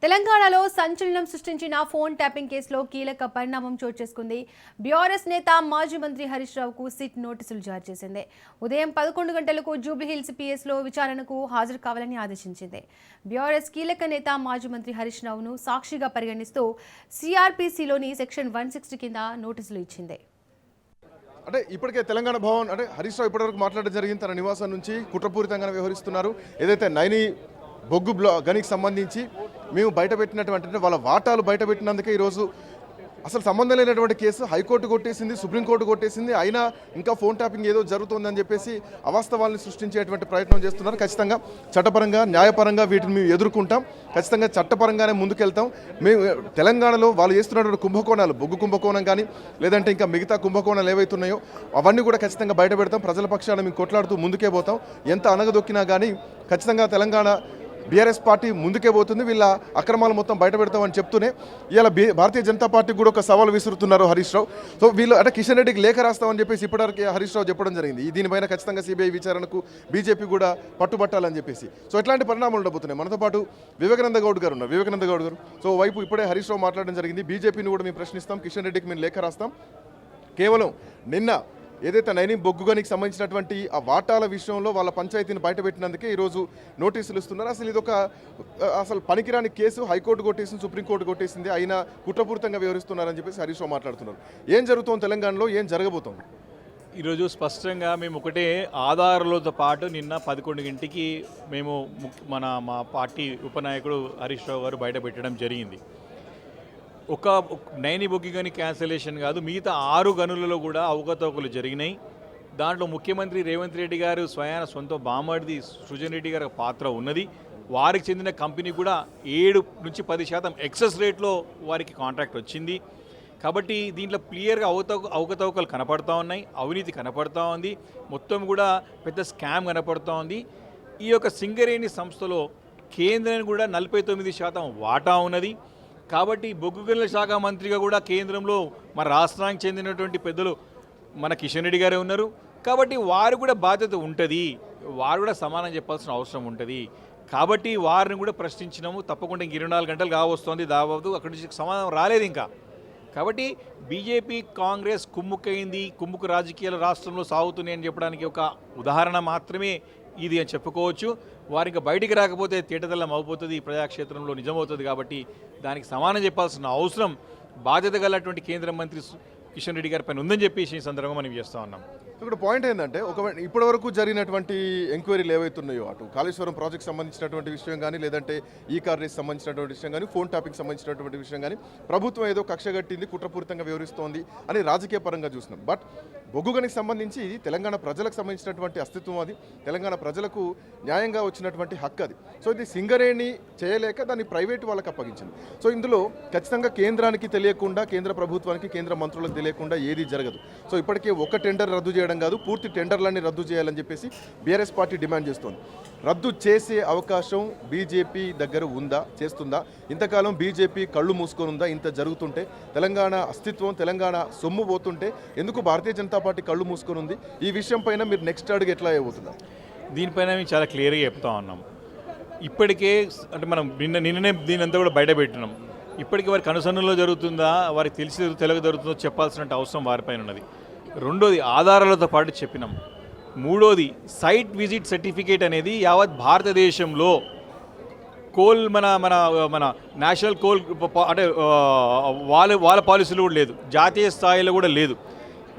తెలంగాణలో సంచలనం సృష్టించిన ఫోన్ ట్యాపింగ్ కేసులో కీలక పరిణామం చోటు చేసుకుంది. బీఆర్ఎస్ నేత మాజీ మంత్రి హరీష్ రావుకు సిట్ నోటీసులు జారీ చేసింది. ఉదయం 11 గంటలకు జూబ్లీహిల్స్ పిఎస్లో విచారణకు హాజరు కావాలని ఆదేశించింది. బీఆర్ఎస్ కీలక నేత మాజీ మంత్రి హరీష్ రావును సాక్షిగా పరిగణిస్తూ సిఆర్పిసిలోని సెక్షన్ 160 కింద నోటీసులు ఇచ్చింది. అంటే ఇప్పటికే తెలంగాణ భవన్ అంటే హరీష్ రావు ఇప్పటివరకు మాట్లాడడం జరిగింది. తన నివాసం నుంచి కుట్రపూరితంగా వ్యవహరిస్తున్నారు. ఏదైతే నైని బొగ్గు గనికి సంబంధించి మేము బయటపెట్టినటువంటి వాళ్ళ వాటాలు బయటపెట్టినందుకే ఈరోజు అసలు సంబంధం లేనటువంటి కేసు హైకోర్టు కొట్టేసింది, సుప్రీంకోర్టు కొట్టేసింది. అయినా ఇంకా ఫోన్ ట్యాపింగ్ ఏదో జరుగుతుందని చెప్పేసి అవాస్తవాలను సృష్టించేటువంటి ప్రయత్నం చేస్తున్నారు. ఖచ్చితంగా చట్టపరంగా న్యాయపరంగా వీటిని మేము ఎదుర్కొంటాం. ఖచ్చితంగా చట్టపరంగానే ముందుకెళ్తాం. మేము తెలంగాణలో వాళ్ళు చేస్తున్నటువంటి కుంభకోణాలు, బొగ్గు కుంభకోణం కానీ లేదంటే ఇంకా మిగతా కుంభకోణాలు ఏవైతున్నాయో అవన్నీ కూడా ఖచ్చితంగా బయట పెడతాం. ప్రజల పక్షాన మేము కొట్లాడుతూ ముందుకే పోతాం. ఎంత అనగదొక్కినా కానీ ఖచ్చితంగా తెలంగాణ బీఆర్ఎస్ పార్టీ ముందుకే పోతుంది. వీళ్ళ అక్రమాలు మొత్తం బయట పెడతామని చెప్తూనే ఇవాళ భారతీయ జనతా పార్టీకి కూడా ఒక సవాల్ విసురుతున్నారు హరీష్ రావు. సో వీళ్ళు అంటే కిషన్ రెడ్డికి లేఖ రాస్తామని చెప్పేసి ఇప్పటివరకు హరీష్ రావు చెప్పడం జరిగింది. దీనిపైన ఖచ్చితంగా సిబిఐ విచారణకు బీజేపీ కూడా పట్టుబట్టాలని చెప్పేసి. సో ఎట్లాంటి పరిణామాలు ఉండబోతున్నాయి. మనతో పాటు వివేకానంద గౌడ్ గారు ఉన్నారు. వివేకానంద గౌడ్ గారు, సో వైపు ఇప్పుడే హరీష్ రావు మాట్లాడడం జరిగింది. బీజేపీని కూడా మేము ప్రశ్నిస్తాం, కిషన్ రెడ్డికి మేము లేఖ రాస్తాం. కేవలం నిన్న ఏదైతే నైని బొగ్గు గనికి సంబంధించినటువంటి ఆ వాటాల విషయంలో వాళ్ళ పంచాయతీని బయటపెట్టినందుకే ఈరోజు నోటీసులు ఇస్తున్నారు. అసలు ఇది అసలు పనికిరాని కేసు. హైకోర్టు కొట్టేసింది, సుప్రీంకోర్టు కొట్టేసింది. అయినా కుట్రపూరితంగా వ్యవహరిస్తున్నారని చెప్పేసి హరీష్ రావు మాట్లాడుతున్నారు. ఏం జరుగుతోంది తెలంగాణలో, ఏం జరగబోతోంది? ఈరోజు స్పష్టంగా మేము ఒకటే ఆధారాలతో పాటు నిన్న 11 గంటకి మేము మా పార్టీ ఉపనాయకుడు హరీష్ రావు గారు బయటపెట్టడం జరిగింది. ఒక నైని బొగ్గు గని క్యాన్సలేషన్ కాదు, మిగతా 6 గనులలో కూడా అవకతవకలు జరిగినాయి. దాంట్లో ముఖ్యమంత్రి రేవంత్ రెడ్డి గారు స్వయాన సొంత బామ్మడిది సృజన్ రెడ్డి గారి పాత్ర ఉన్నది. వారికి చెందిన కంపెనీ కూడా 7 నుంచి 10% ఎక్సెస్ రేట్లో వారికి కాంట్రాక్ట్ వచ్చింది. కాబట్టి దీంట్లో క్లియర్గా అవకతవకలు కనపడతా ఉన్నాయి, అవినీతి కనపడతా ఉంది, మొత్తం కూడా పెద్ద స్కామ్ కనపడతా ఉంది. ఈ యొక్క సింగరేణి సంస్థలో కేంద్రానికి కూడా 49% వాటా ఉన్నది. కాబట్టి బొగ్గు గనుల శాఖ మంత్రిగా కూడా కేంద్రంలో మన రాష్ట్రానికి చెందినటువంటి పెద్దలు మన కిషన్ రెడ్డి గారే ఉన్నారు. కాబట్టి వారు కూడా బాధ్యత ఉంటుంది, వారు కూడా సమానం చెప్పాల్సిన అవసరం ఉంటుంది. కాబట్టి వారిని కూడా ప్రశ్నించినాము. తప్పకుండా 24 గంటలు కావస్తుంది, దాదాపు అక్కడి నుంచి సమాధానం రాలేదు ఇంకా. కాబట్టి బీజేపీ కాంగ్రెస్ కుమ్ముకైంది, కుమ్ముకు రాజకీయాలు రాష్ట్రంలో సాగుతున్నాయి అని చెప్పడానికి ఒక ఉదాహరణ మాత్రమే ఇది అని చెప్పుకోవచ్చు. వారికి బయటికి రాకపోతే తేటతెల్లం అయిపోతుంది, ప్రజాక్షేత్రంలో నిజమవుతుంది. కాబట్టి దానికి సమానం చెప్పాల్సిన అవసరం బాధ్యత గలటువంటి కేంద్ర మంత్రి కిషన్ రెడ్డి గారి పైన ఉందని చెప్పేసి ఈ సందర్భంగా మనం చేస్తూ ఉన్నాం. ఇక్కడ పాయింట్ ఏంటంటే ఇప్పటివరకు జరిగినటువంటి ఎంక్వైరీలు ఏవైతున్నాయో, అటు కాళేశ్వరం ప్రాజెక్ట్ సంబంధించినటువంటి విషయం కానీ, లేదంటే ఈ కార్ రేస్ సంబంధించినటువంటి విషయం కానీ, ఫోన్ ట్యాపింగ్ సంబంధించినటువంటి విషయం కానీ, ప్రభుత్వం ఏదో కక్ష కట్టింది, కుట్రపూరితంగా వ్యవహరిస్తోంది అని రాజకీయ పరంగా చూసినాం. బట్ బొగ్గు గనికి సంబంధించి ఇది తెలంగాణ ప్రజలకు సంబంధించినటువంటి అస్తిత్వం, అది తెలంగాణ ప్రజలకు న్యాయంగా వచ్చినటువంటి హక్కు అది. సో ఇది సింగరేణి చేయలేక దాన్ని ప్రైవేటు వాళ్ళకి అప్పగించింది. సో ఇందులో ఖచ్చితంగా కేంద్రానికి తెలియకుండా, కేంద్ర ప్రభుత్వానికి, కేంద్ర మంత్రులకు తెలియకుండా ఏది జరగదు. సో ఇప్పటికే ఒక టెండర్ రద్దు చేయడం కాదు, పూర్తి టెండర్లన్నీ రద్దు చేయాలని చెప్పేసి బీఆర్ఎస్ పార్టీ డిమాండ్ చేస్తోంది. రద్దు చేసే అవకాశం బీజేపీ దగ్గర ఉందా, చేస్తుందా? ఇంతకాలం బీజేపీ కళ్ళు మూసుకొని ఉందా? ఇంత జరుగుతుంటే, తెలంగాణ అస్తిత్వం, తెలంగాణ సొమ్ము పోతుంటే ఎందుకు భారతీయ జనతా పార్టీ కళ్ళు మూసుకొని ఉంది? ఈ విషయం పైన మీరు నెక్స్ట్ అడుగు ఎట్లా అయిపోతున్నారు? దీనిపైన మేము చాలా క్లియర్గా చెప్తా ఉన్నాం. ఇప్పటికే అంటే మనం నిన్ననే దీని అంతా కూడా బయట పెట్టినాం. ఇప్పటికీ వారికి అనుసరణలో జరుగుతుందా, వారికి తెలుగు జరుగుతుందో చెప్పాల్సిన అవసరం వారిపైన ఉన్నది. రెండోది ఆధారాలతో పాటు చెప్పినాం. మూడోది సైట్ విజిట్ సర్టిఫికేట్ అనేది యావత్ భారతదేశంలో కోల్ మన మన మన నేషనల్ కోల్ అంటే వాళ్ళ పాలసీలు కూడా లేదు, జాతీయ స్థాయిలో కూడా లేదు.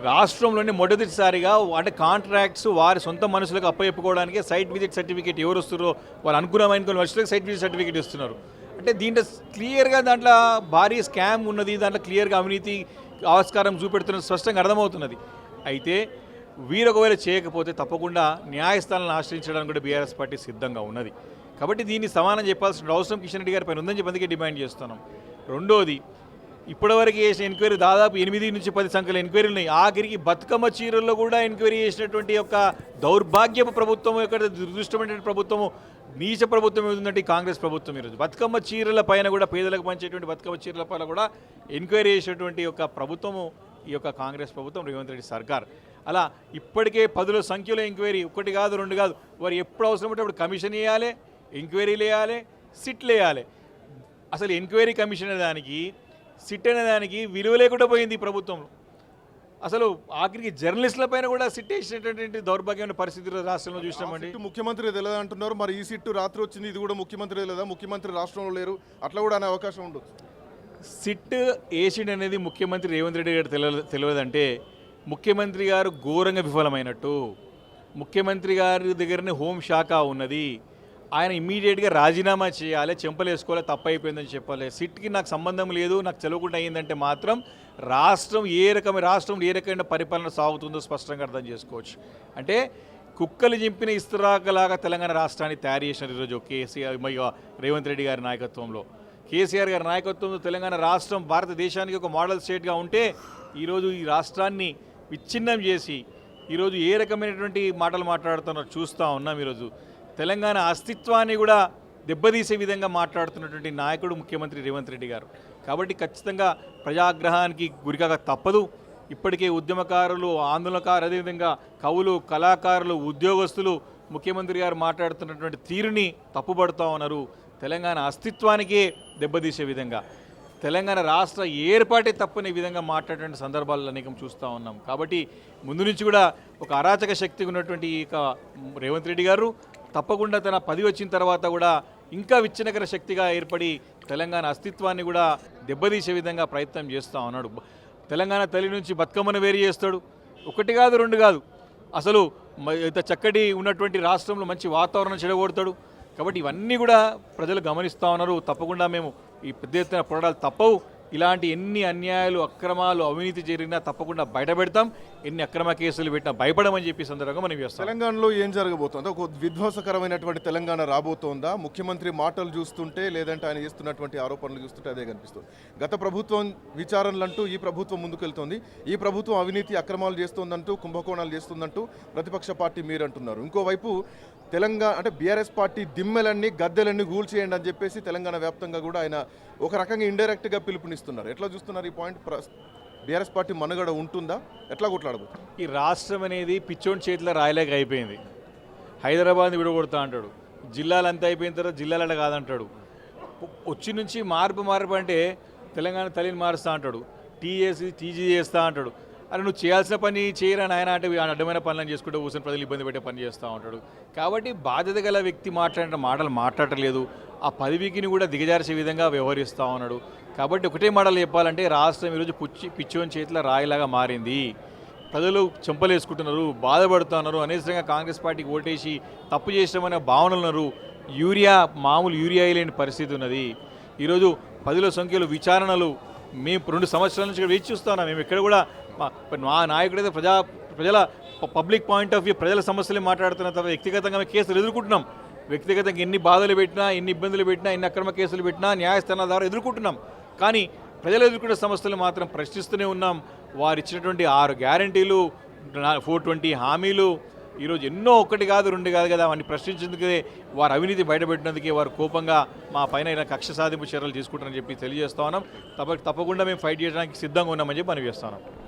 రాష్ట్రంలోనే మొదటిసారిగా అంటే కాంట్రాక్ట్స్ వారి సొంత మనుషులకు అప్పచెప్పుకోవడానికి సైట్ విజిట్ సర్టిఫికేట్ ఎవరు వస్తారో వాళ్ళు అనుకున్నామని కొన్ని మనుషులకు సైట్ విజిట్ సర్టిఫికేట్ ఇస్తున్నారు. అంటే దీంట్లో క్లియర్గా దాంట్లో భారీ స్కామ్ ఉన్నది, దాంట్లో క్లియర్గా అవినీతి ఆస్కారం చూపెడుతున్నది స్పష్టంగా అర్థమవుతున్నది. అయితే వీరు ఒకవేళ చేయకపోతే తప్పకుండా న్యాయస్థానాలను ఆశ్రయించడానికి కూడా బీఆర్ఎస్ పార్టీ సిద్ధంగా ఉన్నది. కాబట్టి దీన్ని సమానం చెప్పాల్సిన అవసరం కిషన్ రెడ్డి గారి పైన ఉందని చెప్పి అందుకే డిమాండ్ చేస్తున్నాం. రెండోది, ఇప్పటివరకు చేసిన ఎంక్వైరీ దాదాపు 8 నుంచి 10 సంఖ్యల ఎంక్వైరీలు ఉన్నాయి. ఆఖరికి బతుకమ్మ చీరల్లో కూడా ఎంక్వైరీ చేసినటువంటి యొక్క దౌర్భాగ్యపు ప్రభుత్వం, యొక్క దురదృష్టమైనటువంటి ప్రభుత్వము, నీచ ప్రభుత్వం ఏముందంటే కాంగ్రెస్ ప్రభుత్వం. ఈరోజు బతుకమ్మ చీరల పైన కూడా, పేదలకు పంచేటువంటి బతుకమ్మ చీరల పైన కూడా ఎంక్వైరీ చేసేటువంటి యొక్క ప్రభుత్వము ఈ యొక్క కాంగ్రెస్ ప్రభుత్వం, రేవంత్ రెడ్డి సర్కార్. అలా ఇప్పటికే 10ల సంఖ్యలో ఎంక్వైరీ, 1 కాదు 2 కాదు, వారు ఎప్పుడు అవసరం ఉంటే అప్పుడు కమిషన్ వేయాలి, ఎంక్వైరీలు వేయాలి, సిట్లు వేయాలి. అసలు ఎంక్వైరీ కమిషన్ అనే దానికి సిట్ అనే దానికి విలువ లేకుండా పోయింది ఈ ప్రభుత్వంలో. అసలు ఆఖరికి జర్నలిస్టుల పైన కూడా సిట్ వేసినటువంటి దౌర్భాగ్యమైన పరిస్థితులు రాష్ట్రంలో చూసినామండి. సిట్టు ముఖ్యమంత్రి తెలియదు అంటున్నారు, మరి ఈ సిట్టు రాత్రి వచ్చింది, ఇది కూడా ముఖ్యమంత్రి తెలియదా? ముఖ్యమంత్రి రాష్ట్రంలో లేరు, అట్లా కూడా అనే అవకాశం ఉండొచ్చు. సిట్ ఏసిడ్ అనేది ముఖ్యమంత్రి రేవంత్ రెడ్డి గారు తెలియదంటే ముఖ్యమంత్రి గారు ఘోరంగా విఫలమైనట్టు. ముఖ్యమంత్రి గారి దగ్గరనే హోంశాఖ ఉన్నది, ఆయన ఇమ్మీడియట్గా రాజీనామా చేయాలి, చెంపలేసుకోవాలి, తప్పైపోయిందని చెప్పాలి. సిట్కి నాకు సంబంధం లేదు, నాకు తెలియకుండా అయిందంటే మాత్రం రాష్ట్రంలో ఏ రకమైన పరిపాలన సాగుతుందో స్పష్టంగా అర్థం చేసుకోవచ్చు. అంటే కుక్కలు చింపిన ఇస్తరాకలాగా తెలంగాణ రాష్ట్రాన్ని తయారు చేసిన ఈరోజు కేసీఆర్ రేవంత్ రెడ్డి గారి నాయకత్వంలో, కేసీఆర్ గారి నాయకత్వంలో తెలంగాణ రాష్ట్రం భారతదేశానికి ఒక మోడల్ స్టేట్గా ఉంటే ఈరోజు ఈ రాష్ట్రాన్ని విచ్ఛిన్నం చేసి ఈరోజు ఏ రకమైనటువంటి మాటలు మాట్లాడుతున్నారో చూస్తూ ఉన్నాం. ఈరోజు తెలంగాణ అస్తిత్వాన్ని కూడా దెబ్బతీసే విధంగా మాట్లాడుతున్నటువంటి నాయకుడు ముఖ్యమంత్రి రేవంత్ రెడ్డి గారు. కాబట్టి ఖచ్చితంగా ప్రజాగ్రహానికి గురికాక తప్పదు. ఇప్పటికే ఉద్యమకారులు, ఆందోళనకారులు, అదేవిధంగా కవులు, కళాకారులు, ఉద్యోగస్తులు ముఖ్యమంత్రి గారు మాట్లాడుతున్నటువంటి తీరుని తప్పుపడుతూ ఉన్నారు. తెలంగాణ అస్తిత్వానికే దెబ్బతీసే విధంగా, తెలంగాణ రాష్ట్ర ఏర్పాటే తప్పని విధంగా మాట్లాడేటువంటి సందర్భాలు అనేకం చూస్తూ ఉన్నాం. కాబట్టి ముందు నుంచి కూడా ఒక అరాచక శక్తి ఉన్నటువంటి ఇక రేవంత్ రెడ్డి గారు తప్పకుండా తన పదవి వచ్చిన తర్వాత కూడా ఇంకా విచ్ఛిన్నకర శక్తిగా ఏర్పడి తెలంగాణ అస్తిత్వాన్ని కూడా దెబ్బతీసే విధంగా ప్రయత్నం చేస్తూ ఉన్నాడు. తెలంగాణ తల్లి నుంచి బతుకమ్మను వేరు చేస్తాడు. ఒకటి కాదు, రెండు కాదు, అసలు ఇంత చక్కటి ఉన్నటువంటి రాష్ట్రంలో మంచి వాతావరణం చెడగొడతాడు. కాబట్టి ఇవన్నీ కూడా ప్రజలు గమనిస్తూ ఉన్నారు. తప్పకుండా మేము ఈ పెద్ద ఎత్తున పోరాటాలు తప్పవు. ఇలాంటి ఎన్ని అన్యాయాలు, అక్రమాలు, అవినీతి జరిగినా తప్పకుండా బయటపెడతాం. ఎన్ని అక్రమ కేసులు పెట్టినా భయపడమని చెప్పి సందర్భంగా మనం చేస్తాం. తెలంగాణలో ఏం జరగబోతుందో, ఒక విధ్వంసకరమైనటువంటి తెలంగాణ రాబోతోందా? ముఖ్యమంత్రి మాటలు చూస్తుంటే, లేదంటే ఆయన చేస్తున్నటువంటి ఆరోపణలు చూస్తుంటే అదే కనిపిస్తుంది. గత ప్రభుత్వం విచారణలంటూ ఈ ప్రభుత్వం ముందుకెళ్తోంది. ఈ ప్రభుత్వం అవినీతి, అక్రమాలు చేస్తోందంటూ, కుంభకోణాలు చేస్తుందంటూ ప్రతిపక్ష పార్టీ మీరంటున్నారు. ఇంకోవైపు తెలంగాణ అంటే బీఆర్ఎస్ పార్టీ దిమ్మెలన్నీ, గద్దెలన్నీ గూల్చేయండి అని చెప్పేసి తెలంగాణ వ్యాప్తంగా కూడా ఆయన ఒక రకంగా ఇండైరెక్ట్గా పిలుపునిస్తున్నారు. ఎట్లా చూస్తున్నారు ఈ పాయింట్? బీఆర్ఎస్ పార్టీ మనుగడ ఉంటుందా? ఎట్లా కొట్లాడబోతుంది? ఈ రాష్ట్రం అనేది పిచ్చోని చేతిలో రాయలేక అయిపోయింది. హైదరాబాద్ని విడగొడతా అంటాడు, జిల్లాలంతా అయిపోయిన తర్వాత జిల్లాలట కాదంటాడు. వచ్చి నుంచి మార్పు అంటే తెలంగాణ తల్లిని మారుస్తా అంటాడు, టీజీ చేస్తా అంటాడు. అరే నువ్వు చేయాల్సిన పని చేయరా నాయన అంటే అడ్డమైన పనులను చేసుకుంటూ కూర్చొని ప్రజలు ఇబ్బంది పెట్టే పని చేస్తూ ఉంటాడు. కాబట్టి బాధ్యత గల వ్యక్తి మాట్లాడిన మాటలు మాట్లాడలేదు, ఆ పదవికిని కూడా దిగజార్చే విధంగా వ్యవహరిస్తూ ఉన్నాడు. కాబట్టి ఒకటే మాటలు చెప్పాలంటే రాష్ట్రం ఈరోజు పిచ్చోని చేతిలో రాయిలాగా మారింది. ప్రజలు చెంపలేసుకుంటున్నారు, బాధపడుతున్నారు, అనవసరంగా కాంగ్రెస్ పార్టీకి ఓటేసి తప్పు చేసినామనే భావనలు ఉన్నారు. మామూలు యూరియా లేని పరిస్థితి ఉన్నది. ఈరోజు పదుల సంఖ్యలో విచారణలు మేము 2 సంవత్సరాల నుంచి వేచి చూస్తున్నాం. మేము ఇక్కడ కూడా మా నాయకుడైతే ప్రజల పబ్లిక్ పాయింట్ ఆఫ్ వ్యూ, ప్రజల సమస్యలు మాట్లాడుతున్న తర్వాత వ్యక్తిగతంగా మేము కేసులు ఎదుర్కొంటున్నాం. వ్యక్తిగతంగా ఎన్ని బాధలు పెట్టినా, ఎన్ని ఇబ్బందులు పెట్టినా, ఎన్ని అక్రమ కేసులు పెట్టినా న్యాయస్థానాల ద్వారా ఎదుర్కొంటున్నాం. కానీ ప్రజలు ఎదుర్కొనే సమస్యలు మాత్రం ప్రశ్నిస్తూనే ఉన్నాం. వారు ఇచ్చినటువంటి 6 గ్యారంటీలు, 420 హామీలు ఈరోజు ఎన్నో, ఒకటి కాదు, 2 కాదు కదా, అవన్నీ ప్రశ్నించేందుకే, వారు అవినీతి బయటపెట్టినందుకే వారు కోపంగా మా పైన ఇలా కక్ష సాధింపు చర్యలు తీసుకుంటారని చెప్పి తెలియజేస్తా ఉన్నాం. తప్పకుండా మేము ఫైట్ చేయడానికి సిద్ధంగా ఉన్నామని చెప్పి మనం చేస్తున్నాం.